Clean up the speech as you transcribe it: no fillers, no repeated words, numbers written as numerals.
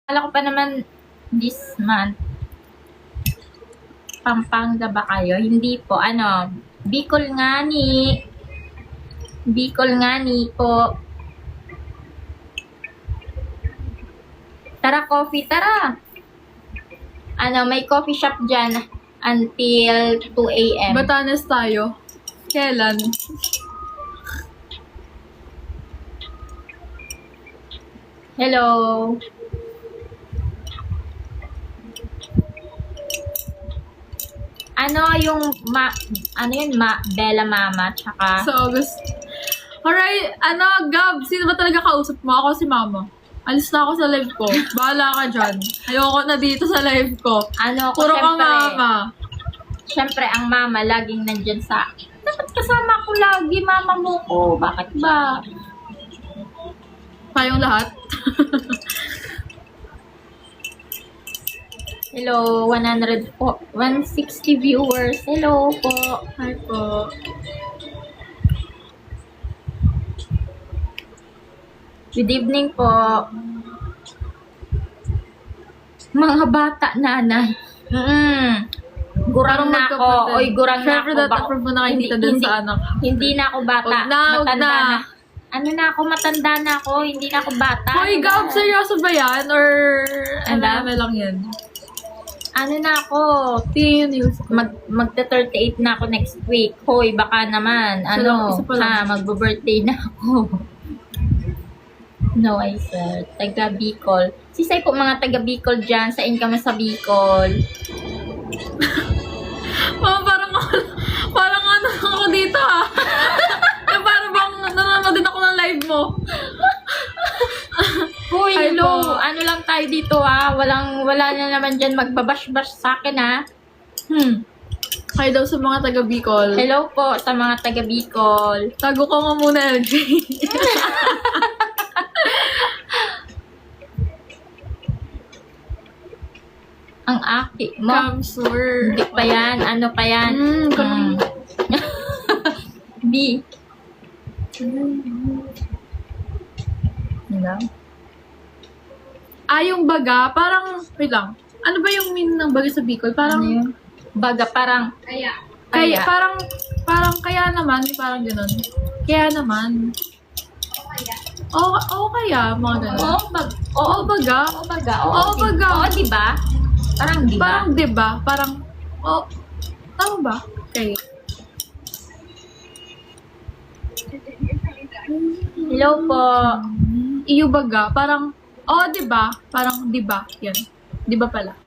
Akala ko pa naman this month. Pampanga ba kayo? Hindi po. Ano? Bicol nga ni. Bicol nga ni po. Tara, coffee. Tara. Ano, may coffee shop dyan until 2 a.m. Batanes tayo. Kailan? Hello. Ano yung Bella Mama tsaka Sa August. Alright, Gab, sino ba talaga kausap mo? Ako si Mama. Alis na ako sa live ko. Bahala ka dyan. Ayoko na dito sa live ko. ano ko Puro ka syempre, Mama. syempre ang mama laging nandyan sa dapat kasama ko lagi mama mo ko. Bakit ba? Kayong lahat. Hello, 160 viewers. Hello po. Hi po. Good evening po. Mga bata, nanay. Gurang na ako. Oy, gurang na Syempre, ako. approve mo na kayo dito dun sa anak. Hindi na ako bata. Huwag na, huwag Matanda na. na. Ano na ako, matanda na ako. Hindi na ako bata. Hoy, Gab, seryoso ba yan? Or Ala? ano lang yan? Ano na ako? News. Magta-38 na ako next week. Hoy, baka naman. Ano, Isa pa lang. magbo-birthday na ako. No, I said. Taga Bicol. Sisay po mga taga Bicol dyan. Sa income sa Bicol. Mama, parang ano ako dito ah. Parang bang nanonood din ako ng live mo. Hoy, Hi hello. po. Ano lang tayo dito wala na naman dyan magbabash-bash sa akin Kayo daw sa mga taga Bicol. Hello po sa mga taga Bicol. Tago ko nga muna, LJ. Ang aki mo. Kamsur. Hindi pa yan. Ano pa yan? Kami. B. Hello? Yung baga, parang, wait lang. Ano ba yung meaning ng baga sa Bicol? Parang, Ano yun? Baga parang kaya, Kaya. parang kaya naman, parang ganun. Kaya naman. Oo, kaya, mga ganun. Oo, baga. Oo, baga. Oo, baga. Oo, diba? Parang diba? Parang, diba? Parang, tama ba? Okay. Hello po. Iyo baga, parang, diba? Parang, diba? Yan. Diba pala?